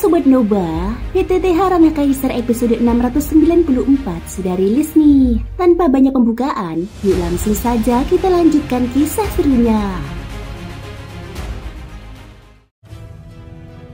Sobat Noba, PTTH Ranah Kaisar episode 694 sudah rilis nih. Tanpa banyak pembukaan, yuk langsung saja kita lanjutkan kisah serunya.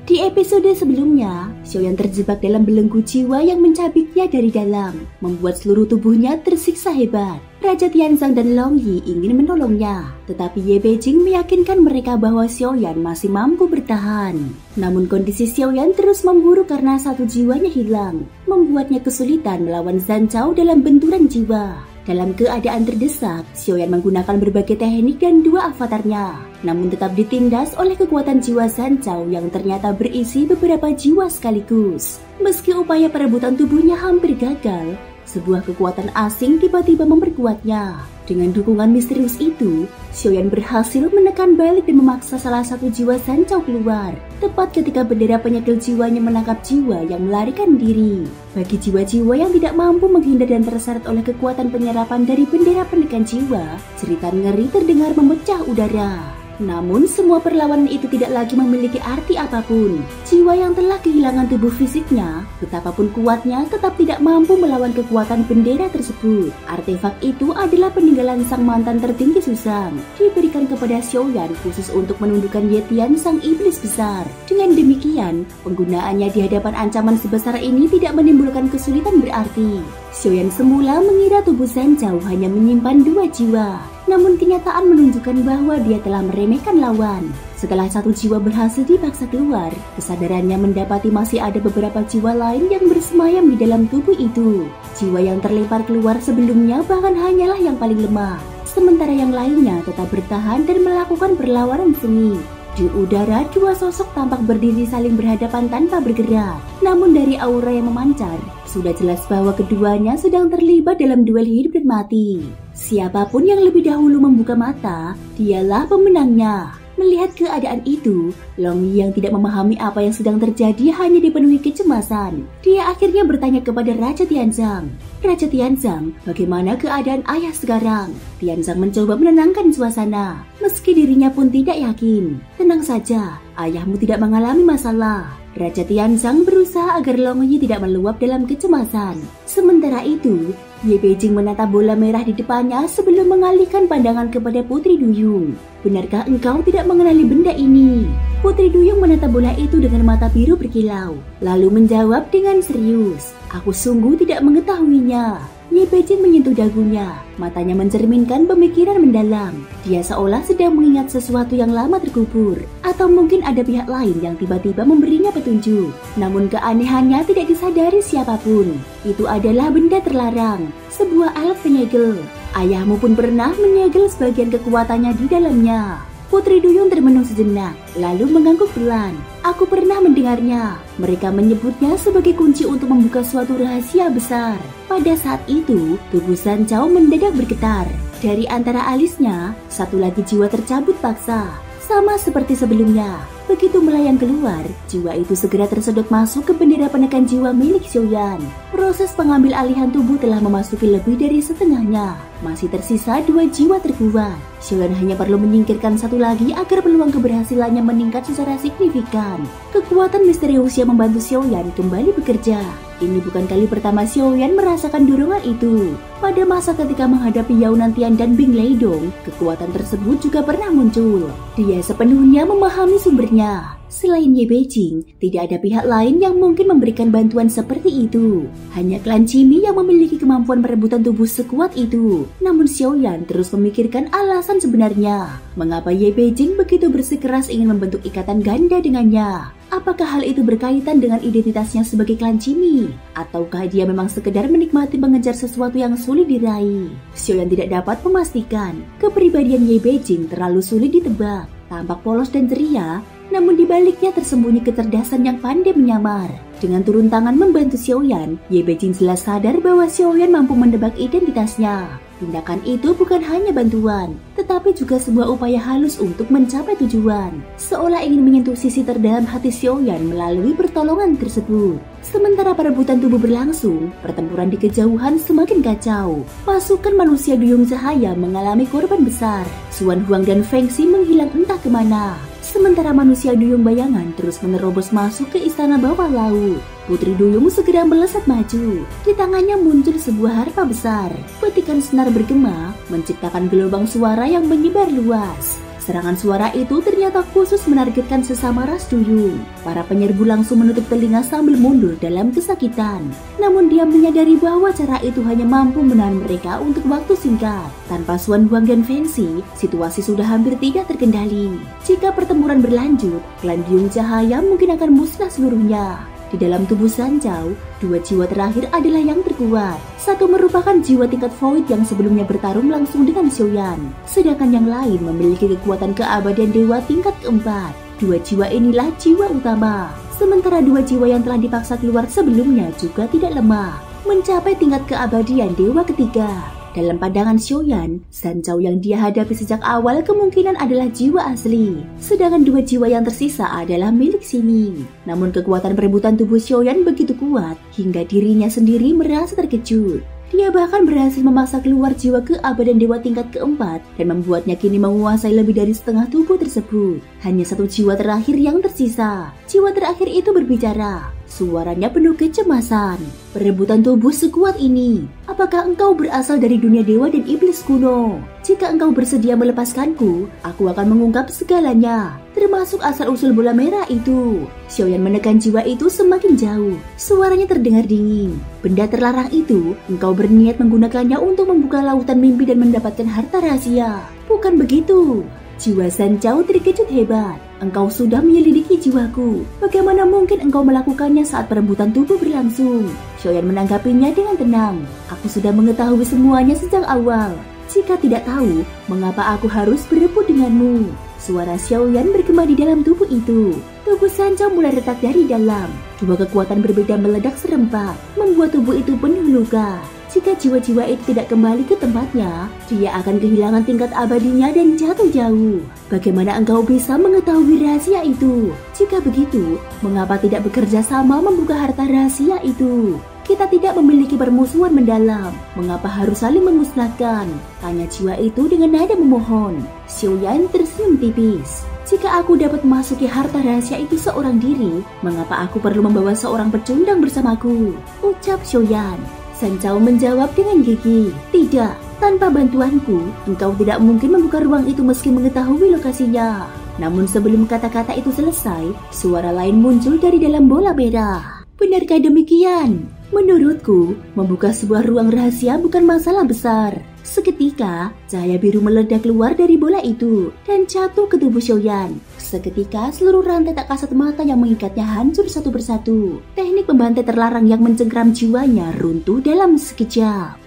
Di episode sebelumnya, Xiaoyan terjebak dalam belenggu jiwa yang mencabiknya dari dalam, membuat seluruh tubuhnya tersiksa hebat. Raja Tianzang dan Long Yi ingin menolongnya, tetapi Ye Beijing meyakinkan mereka bahwa Xiaoyan masih mampu bertahan. Namun kondisi Xiaoyan terus memburuk karena satu jiwanya hilang, membuatnya kesulitan melawan Zhang Chao dalam benturan jiwa. Dalam keadaan terdesak, Xiaoyan menggunakan berbagai teknik dan dua avatarnya, namun tetap ditindas oleh kekuatan jiwa Zhang Chao yang ternyata berisi beberapa jiwa sekaligus. Meski upaya perebutan tubuhnya hampir gagal, sebuah kekuatan asing tiba-tiba memperkuatnya. Dengan dukungan misterius itu, Xiaoyan berhasil menekan balik dan memaksa salah satu jiwa Zhang Chao keluar, tepat ketika bendera penyegel jiwanya menangkap jiwa yang melarikan diri. Bagi jiwa-jiwa yang tidak mampu menghindar dan terseret oleh kekuatan penyerapan dari bendera penekan jiwa, cerita ngeri terdengar memecah udara. Namun semua perlawanan itu tidak lagi memiliki arti apapun. Jiwa yang telah kehilangan tubuh fisiknya, betapapun kuatnya, tetap tidak mampu melawan kekuatan bendera tersebut. Artefak itu adalah peninggalan sang mantan tertinggi Susang, diberikan kepada Xiaoyan khusus untuk menundukkan Ye Tian, sang iblis besar. Dengan demikian, penggunaannya di hadapan ancaman sebesar ini tidak menimbulkan kesulitan berarti. Xiaoyan semula mengira tubuh Zhang Chao hanya menyimpan dua jiwa, namun kenyataan menunjukkan bahwa dia telah meremehkan lawan. Setelah satu jiwa berhasil dipaksa keluar, kesadarannya mendapati masih ada beberapa jiwa lain yang bersemayam di dalam tubuh itu. Jiwa yang terlempar keluar sebelumnya bahkan hanyalah yang paling lemah, sementara yang lainnya tetap bertahan dan melakukan perlawanan seni. Di udara, dua sosok tampak berdiri saling berhadapan tanpa bergerak. Namun dari aura yang memancar, sudah jelas bahwa keduanya sedang terlibat dalam duel hidup dan mati. Siapapun yang lebih dahulu membuka mata, dialah pemenangnya. Melihat keadaan itu, Long Yi yang tidak memahami apa yang sedang terjadi hanya dipenuhi kecemasan. Dia akhirnya bertanya kepada Raja Tianzang. Raja Tianzang, bagaimana keadaan ayah sekarang? Tianzang mencoba menenangkan suasana, meski dirinya pun tidak yakin. Tenang saja, ayahmu tidak mengalami masalah. Raja Tianzang berusaha agar Long Yi tidak meluap dalam kecemasan. Sementara itu, Ye Beijing menatap bola merah di depannya sebelum mengalihkan pandangan kepada Putri Duyung. Benarkah engkau tidak mengenali benda ini? Putri Duyung menatap bola itu dengan mata biru berkilau, lalu menjawab dengan serius, aku sungguh tidak mengetahuinya. Ye Beijing menyentuh dagunya, matanya mencerminkan pemikiran mendalam. Dia seolah sedang mengingat sesuatu yang lama terkubur, atau mungkin ada pihak lain yang tiba-tiba memberinya petunjuk. Namun keanehannya tidak disadari siapapun. Itu adalah benda terlarang, sebuah alat penyegel. Ayahmu pun pernah menyegel sebagian kekuatannya di dalamnya. Putri Duyung termenung sejenak, lalu mengangguk pelan. Aku pernah mendengarnya. Mereka menyebutnya sebagai kunci untuk membuka suatu rahasia besar. Pada saat itu, tubuh Zhang Chao mendadak bergetar. Dari antara alisnya, satu lagi jiwa tercabut paksa. Sama seperti sebelumnya, begitu melayang keluar, jiwa itu segera tersedot masuk ke bendera penekan jiwa milik Xiaoyan. Proses pengambil alihan tubuh telah memasuki lebih dari setengahnya. Masih tersisa dua jiwa terkuat. Xiaoyan hanya perlu menyingkirkan satu lagi agar peluang keberhasilannya meningkat secara signifikan. Kekuatan misterius yang membantu Xiaoyan kembali bekerja. Ini bukan kali pertama Xiaoyan merasakan dorongan itu. Pada masa ketika menghadapi Yao Nantian dan Bing Leidong, kekuatan tersebut juga pernah muncul. Dia sepenuhnya memahami sumbernya. Selain Ye Beijing, tidak ada pihak lain yang mungkin memberikan bantuan seperti itu. Hanya klan Cimi yang memiliki kemampuan perebutan tubuh sekuat itu. Namun Xiaoyan terus memikirkan alasan sebenarnya. Mengapa Ye Beijing begitu bersikeras ingin membentuk ikatan ganda dengannya? Apakah hal itu berkaitan dengan identitasnya sebagai klan Cimi? Ataukah dia memang sekedar menikmati mengejar sesuatu yang sulit diraih? Xiaoyan tidak dapat memastikan. Kepribadian Ye Beijing terlalu sulit ditebak. Tampak polos dan ceria, namun di baliknya tersembunyi kecerdasan yang pandai menyamar. Dengan turun tangan membantu Xiaoyan, Ye Beijing jelas sadar bahwa Xiaoyan mampu mendebak identitasnya. Tindakan itu bukan hanya bantuan, tetapi juga sebuah upaya halus untuk mencapai tujuan, seolah ingin menyentuh sisi terdalam hati Xiaoyan melalui pertolongan tersebut. Sementara perebutan tubuh berlangsung, pertempuran di kejauhan semakin kacau. Pasukan manusia duyung cahaya mengalami korban besar. Xuan Huang dan Feng Xi menghilang entah kemana. Sementara manusia duyung bayangan terus menerobos masuk ke istana bawah laut. Putri Duyung segera melesat maju. Di tangannya muncul sebuah harpa besar. Petikan senar bergema, menciptakan gelombang suara yang menyebar luas. Serangan suara itu ternyata khusus menargetkan sesama ras duyung. Para penyerbu langsung menutup telinga sambil mundur dalam kesakitan. Namun dia menyadari bahwa cara itu hanya mampu menahan mereka untuk waktu singkat. Tanpa Xuan Huang dan Feng Xi, situasi sudah hampir tidak terkendali. Jika pertempuran berlanjut, klan Duyung Cahaya mungkin akan musnah seluruhnya. Di dalam tubuh San Zhao, dua jiwa terakhir adalah yang terkuat. Satu merupakan jiwa tingkat void yang sebelumnya bertarung langsung dengan Xiaoyan, sedangkan yang lain memiliki kekuatan keabadian dewa tingkat keempat. Dua jiwa inilah jiwa utama. Sementara dua jiwa yang telah dipaksa keluar sebelumnya juga tidak lemah, mencapai tingkat keabadian dewa ketiga. Dalam pandangan Xiaoyan, San Zhao yang dia hadapi sejak awal kemungkinan adalah jiwa asli, sedangkan dua jiwa yang tersisa adalah milik Ximing. Namun kekuatan perebutan tubuh Xiaoyan begitu kuat hingga dirinya sendiri merasa terkejut. Dia bahkan berhasil memaksa keluar jiwa keabadian dewa tingkat keempat dan membuatnya kini menguasai lebih dari setengah tubuh tersebut. Hanya satu jiwa terakhir yang tersisa. Jiwa terakhir itu berbicara. Suaranya penuh kecemasan. Perebutan tubuh sekuat ini. Apakah engkau berasal dari dunia dewa dan iblis kuno? Jika engkau bersedia melepaskanku, aku akan mengungkap segalanya, termasuk asal-usul bola merah itu. Xiaoyan menekan jiwa itu semakin jauh. Suaranya terdengar dingin. Benda terlarang itu, engkau berniat menggunakannya untuk membuka lautan mimpi dan mendapatkan harta rahasia. Bukan begitu. Jiwa San Zhao terkejut hebat. Engkau sudah menyelidiki jiwaku. Bagaimana mungkin engkau melakukannya saat perebutan tubuh berlangsung? Xiaoyan menanggapinya dengan tenang. Aku sudah mengetahui semuanya sejak awal. Jika tidak tahu, mengapa aku harus berebut denganmu? Suara Xiaoyan bergema di dalam tubuh itu. Tubuh San Zhao mulai retak dari dalam. Dua kekuatan berbeda meledak serempak, membuat tubuh itu penuh luka. Jika jiwa-jiwa itu tidak kembali ke tempatnya, dia akan kehilangan tingkat abadinya dan jatuh jauh. Bagaimana engkau bisa mengetahui rahasia itu? Jika begitu, mengapa tidak bekerja sama membuka harta rahasia itu? Kita tidak memiliki permusuhan mendalam. Mengapa harus saling memusnahkan? Tanya jiwa itu dengan nada memohon. Xiaoyan tersenyum tipis. Jika aku dapat memasuki harta rahasia itu seorang diri, mengapa aku perlu membawa seorang pecundang bersamaku? Ucap Xiaoyan. San Zhao menjawab dengan gigih. Tidak, tanpa bantuanku, engkau tidak mungkin membuka ruang itu meski mengetahui lokasinya. Namun sebelum kata-kata itu selesai, suara lain muncul dari dalam bola merah. Benarkah demikian? Menurutku, membuka sebuah ruang rahasia bukan masalah besar. Seketika, cahaya biru meledak keluar dari bola itu dan jatuh ke tubuh Xiaoyan. Seketika, seluruh rantai tak kasat mata yang mengikatnya hancur satu persatu. Teknik pembantai terlarang yang mencengkram jiwanya runtuh dalam sekejap.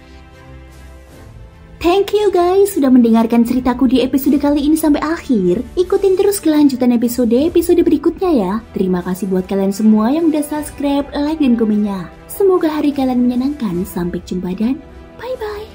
Thank you guys sudah mendengarkan ceritaku di episode kali ini sampai akhir. Ikutin terus kelanjutan episode berikutnya ya. Terima kasih buat kalian semua yang udah subscribe, like, dan komennya. Semoga hari kalian menyenangkan. Sampai jumpa dan bye-bye.